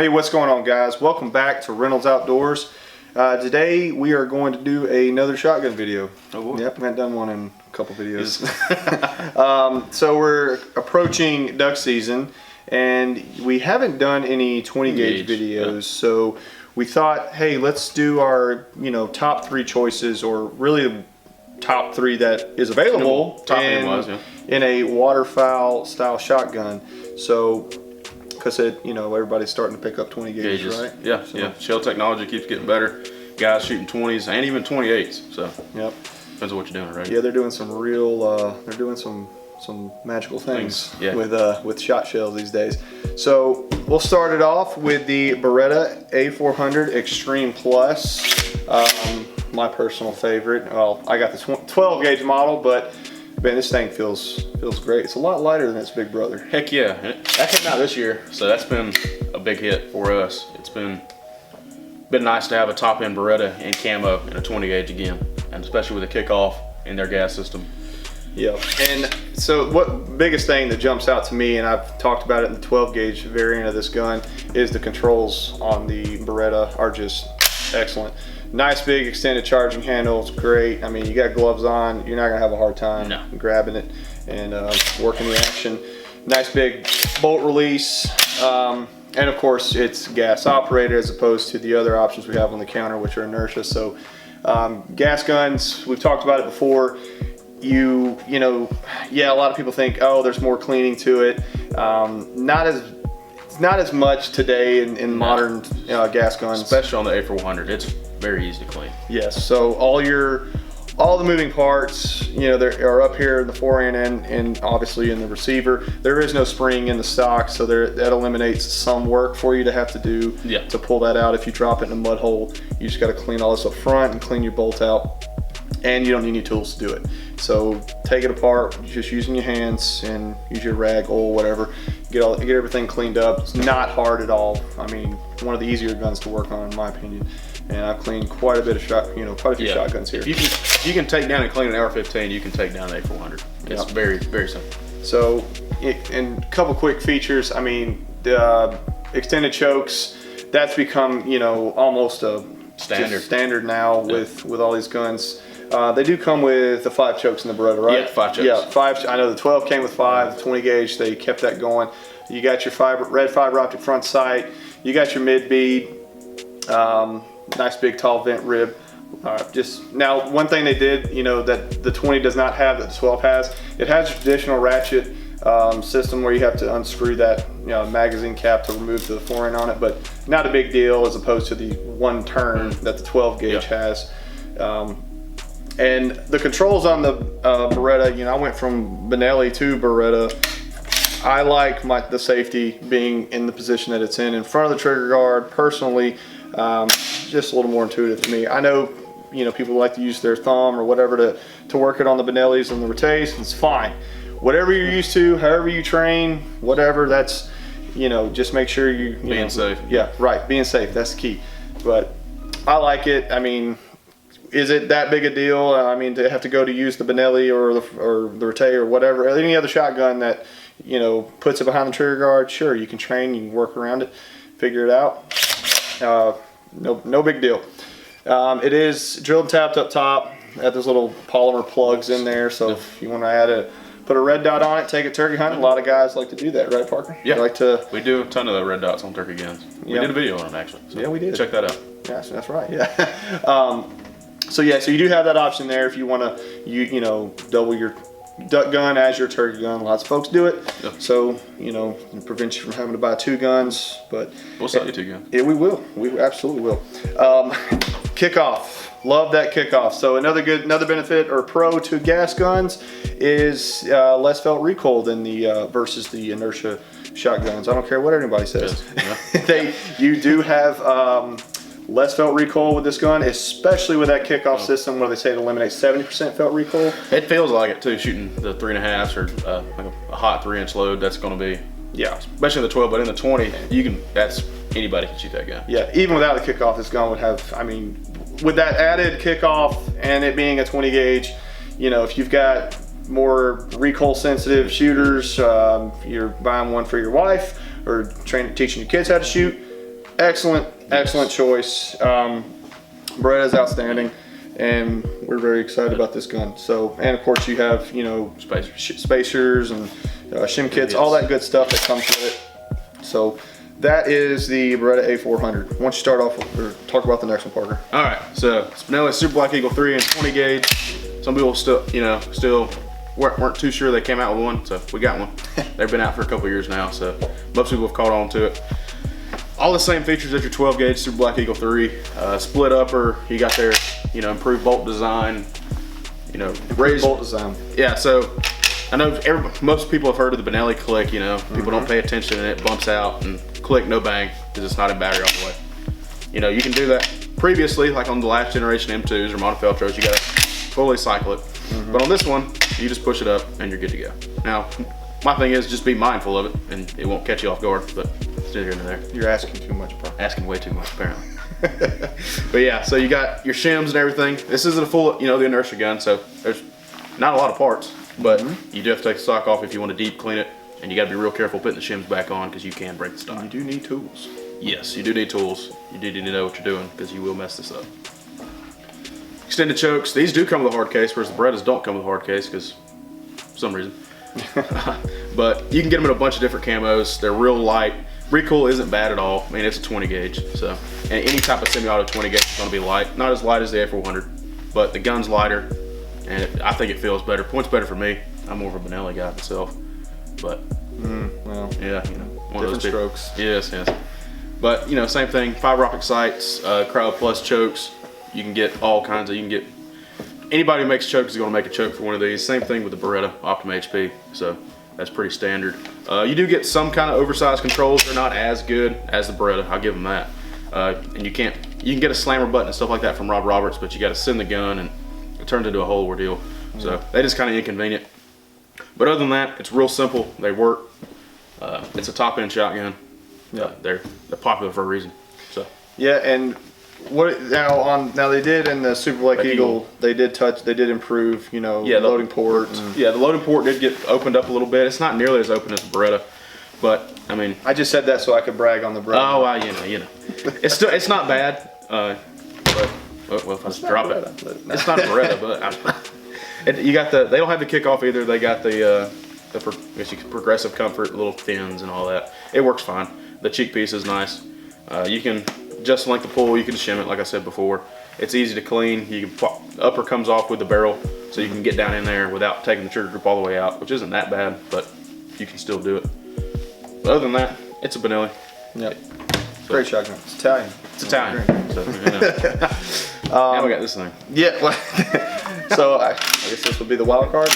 Hey, what's going on, guys? Welcome back to Reynolds Outdoors. Today we are going to do another shotgun video. Oh boy. Yep, we haven't done one in a couple videos. So we're approaching duck season and we haven't done any 20 gauge videos. Yeah. So we thought, hey, let's do our top 3 choices, or really the top 3 that is available in a waterfowl style shotgun. So because everybody's starting to pick up 20 gauges, right? Yeah, so, yeah. Shell technology keeps getting better. Guys shooting 20s and even 28s. So yep, depends on what you're doing, right? Yeah, they're doing some real, they're doing some magical things yeah, with shot shells these days. So we'll start it off with the Beretta A400 Extreme Plus. My personal favorite. Well, I got the 12 gauge model, but man, this thing feels great. It's a lot lighter than its big brother. Heck yeah. That came out this year, so that's been a big hit for us. It's been nice to have a top end Beretta in camo and a 20 gauge again, and especially with a kickoff in their gas system. Yeah, and so what biggest thing that jumps out to me, and I've talked about it in the 12 gauge variant of this gun, is the controls on the Beretta are just excellent. Nice big extended charging handle, it's great. I mean, you got gloves on, you're not gonna have a hard time grabbing it and working the action. Nice big bolt release, and of course it's gas operated as opposed to the other options we have on the counter, which are inertia. So gas guns, we've talked about it before. Yeah, a lot of people think, oh, there's more cleaning to it. Not as much today in modern gas guns, especially on the A400. It's very easy to clean. Yes. So all the moving parts, they are up here in the fore end and obviously in the receiver. There is no spring in the stock, so that eliminates some work for you to have to do to pull that out. If you drop it in a mud hole, you just got to clean all this up front and clean your bolt out, and you don't need any tools to do it. So take it apart, just using your hands and use your rag, oil, whatever. Get everything cleaned up. It's not hard at all. I mean, one of the easier guns to work on, in my opinion. And I've cleaned quite a bit of quite a few shotguns here. If you can take down and clean an AR-15, you can take down an A400. It's very, very simple. So, and a couple quick features. I mean, the extended chokes, that's become almost a standard now with all these guns. They do come with the 5 chokes in the Beretta, right? Yeah, 5 chokes. Yeah, 5. I know the 12 came with 5. The 20 gauge, they kept that going. You got your red fiber optic front sight. You got your mid bead. Nice big tall vent rib. Just now, one thing they did, that the 20 does not have that the 12 has. It has a traditional ratchet system where you have to unscrew that magazine cap to remove the fore end on it, but not a big deal as opposed to the one turn that the 12 gauge has. And the controls on the Beretta, I went from Benelli to Beretta. I like the safety being in the position that it's in front of the trigger guard. Personally, just a little more intuitive to me. I know, people like to use their thumb or whatever to work it on the Benellis and the Rattays. It's fine. Whatever you're used to, however you train, whatever, that's, just make sure you being safe. Yeah, right. Being safe, that's the key. But I like it. I mean, is it that big a deal? I mean, to have to go to use the Benelli or the Rattay or whatever, or any other shotgun that, puts it behind the trigger guard, sure, you can train, you can work around it, figure it out. No big deal. It is drilled and tapped up top. Had those little polymer plugs in there, so if you want to put a red dot on it, take it turkey hunting. A lot of guys like to do that, right, Parker? Yeah, we do a ton of the red dots on turkey guns. We did a video on them, actually. So yeah, we did. Check that out. Yeah, that's right. Yeah. So you do have that option there if you want to, double your duck gun as your turkey gun. Lots of folks do it. Yep. So, it prevents you from having to buy 2 guns, but we'll sell you 2 guns. Yeah, we will. We absolutely will. Kickoff. Love that kickoff. So another benefit or pro to gas guns is less felt recoil than the versus the inertia shotguns. I don't care what anybody says. Yes. Yeah. You do have less felt recoil with this gun, especially with that kickoff system where they say it eliminates 70% felt recoil. It feels like it too, shooting the 3.5s or like a hot 3-inch load. That's going to be, especially in the 12, but in the 20, anybody can shoot that gun. Yeah, even without the kickoff, this gun would have, I mean, with that added kickoff and it being a 20 gauge, if you've got more recoil sensitive shooters, you're buying one for your wife or teaching your kids how to shoot, excellent choice. Beretta's outstanding, and we're very excited about this gun. So, and of course you have, you know, spacers and shim kits, all that good stuff that comes with it. So that is the Beretta A400. Why don't you start off or talk about the next one, Parker? All right, so Spanell Super Black Eagle 3 and 20 gauge. Some people still weren't too sure they came out with one, so we got one. They've been out for a couple years now, so most people have caught on to it. All the same features as your 12 gauge Super Black Eagle 3. Split upper, you got their, you know, improved bolt design, you know, raised bolt design. Yeah, so I know most people have heard of the Benelli click, you know, people don't pay attention and it bumps out and click, no bang, because it's not in battery all the way. You know, you can do that previously, like on the last generation M2s or Montefeltros, you gotta fully cycle it. But on this one, you just push it up and you're good to go. Now, my thing is just be mindful of it and it won't catch you off guard, but it's here and there. You're asking too much, Parker. Asking way too much, apparently. But yeah, so you got your shims and everything. This isn't a full, you know, the inertia gun, so there's not a lot of parts, but you do have to take the stock off if you want to deep clean it, and you got to be real careful putting the shims back on because you can break the stock. You do need tools. Yes, you do need tools. You do need to know what you're doing because you will mess this up. Extended chokes. These do come with a hard case, whereas the Berettas don't come with a hard case because for some reason. But you can get them in a bunch of different camos. They're real light. Recoil isn't bad at all. I mean, it's a 20 gauge, so and any type of semi-auto 20 gauge is going to be light. Not as light as the A400, but the gun's lighter, and I think it feels better. Points better for me. I'm more of a Benelli guy myself, but well, yeah, you know, one of those strokes. Yes. But you know, same thing. Fiber optic sights, Cryo Plus chokes. You can get all kinds of. You can get anybody who makes chokes is going to make a choke for one of these. Same thing with the Beretta Optima HP. So that's pretty standard. You do get some kind of oversized controls. They're not as good as the Beretta. I'll give them that. And you can get a slammer button and stuff like that from Rob Roberts, but you got to send the gun and it turns into a whole ordeal. So that is kind of inconvenient. But other than that, it's real simple. They work. It's a top-end shotgun. Yeah, they're popular for a reason. So yeah, and what now they did in the Super Black Eagle, they did improve, you know, the loading port. Yeah, the loading port did get opened up a little bit. It's not nearly as open as the Beretta, but I mean, I just said that so I could brag on the Beretta. Oh, well, you know, it's not bad. But well, if I just drop it, it's not a Beretta, but you got they don't have the kickoff either. They got the progressive comfort, little fins and all that. It works fine. The cheek piece is nice. You can just length the pull. You can shim it, like I said before. It's easy to clean. You can upper comes off with the barrel, so you can get down in there without taking the trigger grip all the way out, which isn't that bad, but you can still do it. But other than that, it's a Benelli. Yep. Great shotgun. It's Italian. It's Italian. So, you know. Now we got this thing. Yeah. Well, so I guess this would be the wild card.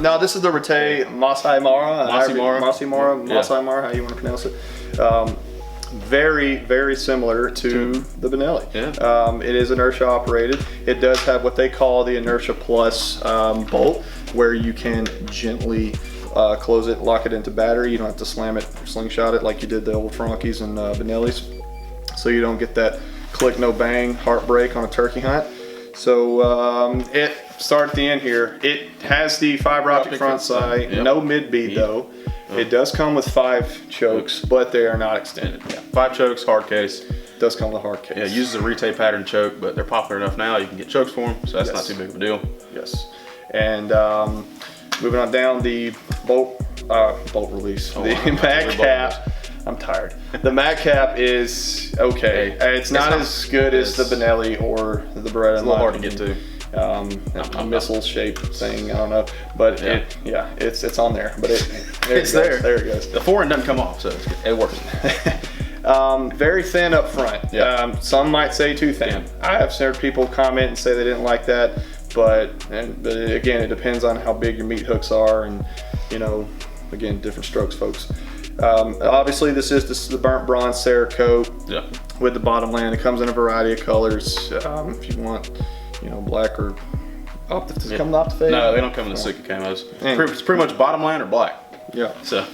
No, this is the Beretta Masa Mas, how you want to pronounce it. Very, very similar to the Benelli. Yeah. It is inertia operated. It does have what they call the inertia plus bolt, where you can gently close it, lock it into battery. You don't have to slam it, slingshot it like you did the old Frankis and Benellis. So you don't get that click, no bang, heartbreak on a turkey hunt. So it start at the end here. It has the fiber optic front sight, no mid bead though. It does come with 5 chokes, but they are not extended. Yeah, 5 chokes, hard case. Does come with a hard case. Yeah, it uses a Rite pattern choke, but they're popular enough now you can get chokes for them, so that's not too big of a deal. Yes. And moving on down, the bolt release, the mag cap. I'm tired. The mag cap is okay. It's not as good as the Benelli or the Beretta. It's a little hard to get to. A missile shaped thing, I don't know, but it's on there. But it's there. There it goes. The forend doesn't come off, so it works. Very thin up front. Yeah. Some might say too thin. I have heard people comment and say they didn't like that, but again, it depends on how big your meat hooks are, and you know, again, different strokes, folks. Obviously, this is the burnt bronze Cerakote with the bottom land. It comes in a variety of colors. If you want, you know, black or does it come in Optifade? No, they don't come in the Sika camos. It's pretty much bottom land or black. Yeah. So.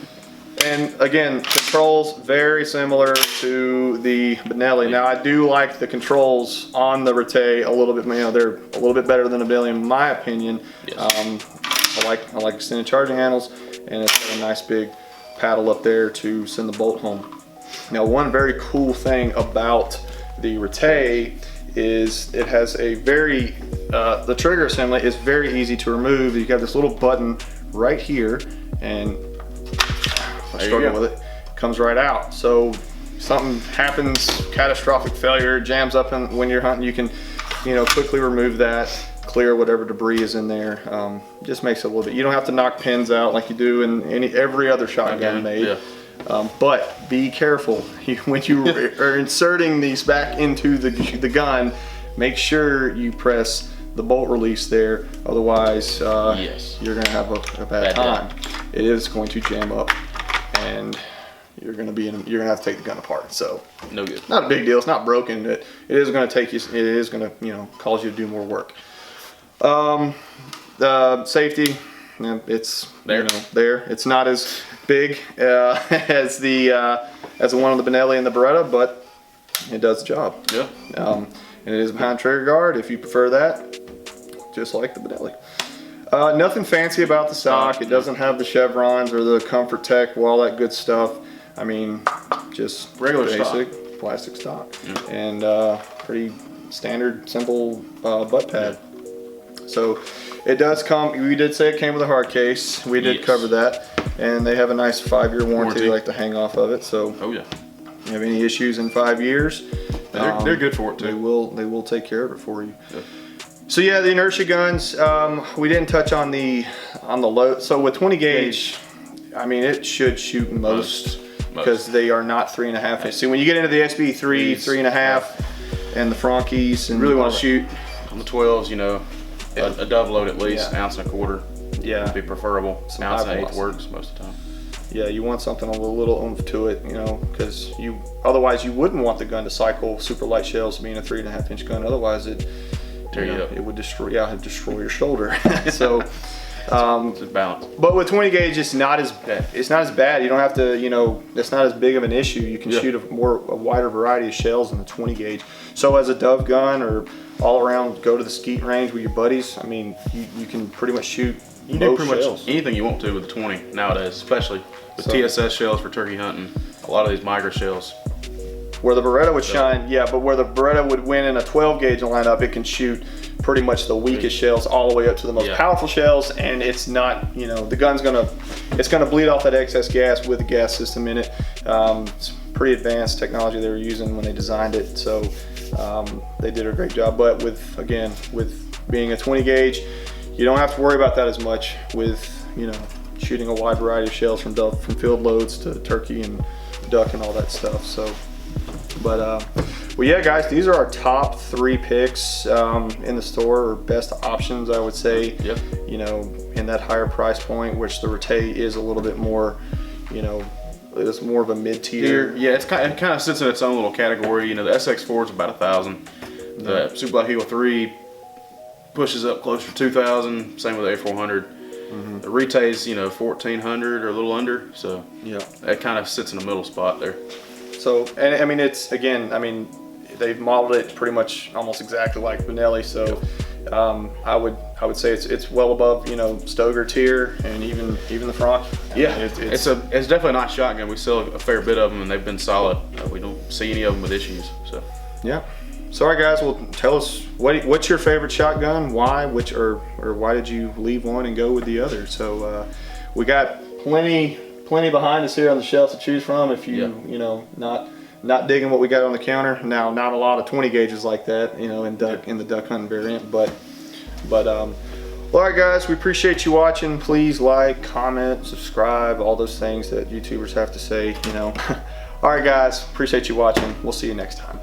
And again, controls very similar to the Benelli. Now, I do like the controls on the Beretta a little bit. You know, they're a little bit better than the Benelli in my opinion. Yes. I like extended charging handles, and it's got a nice big paddle up there to send the bolt home. Now, one very cool thing about the Beretta is it has a very, the trigger assembly is very easy to remove. You got this little button right here, and if I struggle with it, comes right out. So something happens, catastrophic failure, jams up when you're hunting, you can, quickly remove that, clear whatever debris is in there. Just makes it a little bit, you don't have to knock pins out like you do in every other shotgun made. Yeah. But be careful when you are inserting these back into the gun. Make sure you press the bolt release there, otherwise you're gonna have a bad time. It is going to jam up, and you're gonna have to take the gun apart. So no good. Not a big deal. It's not broken. It is gonna take you. It is gonna cause you to do more work. Safety. It's there. It's not as big as the one on the Benelli and the Beretta, but it does the job. Yeah. And it is behind trigger guard if you prefer that, just like the Benelli. Nothing fancy about the stock. It doesn't have the chevrons or the Comfort Tech or all that good stuff. I mean, just regular basic stock. Plastic stock, and pretty standard, simple butt pad. So it does come. We did say it came with a hard case. We did cover that, and they have a nice 5-year warranty, like to hang off of it. So oh yeah, if you have any issues in 5 years, they're good for it too. They will take care of it for you. Yeah. So yeah, the inertia guns. We didn't touch on the load. So with 20 gauge, I mean it should shoot most. Because they are not 3.5 inch. See, when you get into the SB3, 3.5, and the Frankies, and really want to shoot on the 12s, a dove load at least, ounce and a quarter. Yeah, would be preferable. Ounce and 1/8 works most of the time. Yeah, you want something with a little oomph to it, because otherwise you wouldn't want the gun to cycle super light shells being a 3.5 inch gun. Otherwise it would destroy your shoulder. So. It's balance. But with 20 gauge, it's not as bad. You don't have to, it's not as big of an issue. You can shoot a wider variety of shells in the 20 gauge. So as a dove gun or all around, go to the skeet range with your buddies. I mean, you can pretty much shoot. You do pretty much anything you want to with the 20 nowadays, especially with TSS shells for turkey hunting. A lot of these Migra shells. Where the Beretta would shine, but where the Beretta would win in a 12 gauge lineup, it can shoot pretty much the weakest shells all the way up to the most powerful shells, and it's not, the gun's gonna bleed off that excess gas with the gas system in it. It's pretty advanced technology they were using when they designed it, so they did a great job. But with being a 20 gauge, you don't have to worry about that as much with shooting a wide variety of shells from field loads to turkey and duck and all that stuff. So. But well, yeah, guys, these are our top 3 picks in the store, or best options, I would say. Yep. In that higher price point, which the Beretta is a little bit more, it's more of a mid-tier. Yeah, it kind of sits in its own little category. The SX4 is about $1,000. The Super Black Eagle 3 pushes up closer to $2,000. Same with the A400. The Retay's $1,400 or a little under. So yeah, that kind of sits in the middle spot there. So, and I mean, they've modeled it pretty much almost exactly like Benelli. So, I would say it's well above Stoeger tier and even the Frank. Yeah, it's definitely a nice shotgun. We sell a fair bit of them, and they've been solid. We don't see any of them with issues. So yeah. So, all right, guys. Well, tell us what's your favorite shotgun? Why? Or why did you leave one and go with the other? So, we got plenty behind us here on the shelf to choose from. If you not digging what we got on the counter now, not a lot of 20 gauges like that, in the duck hunting variant, but all right, guys, we appreciate you watching. Please like, comment, subscribe, all those things that YouTubers have to say. All right, guys, appreciate you watching. We'll see you next time.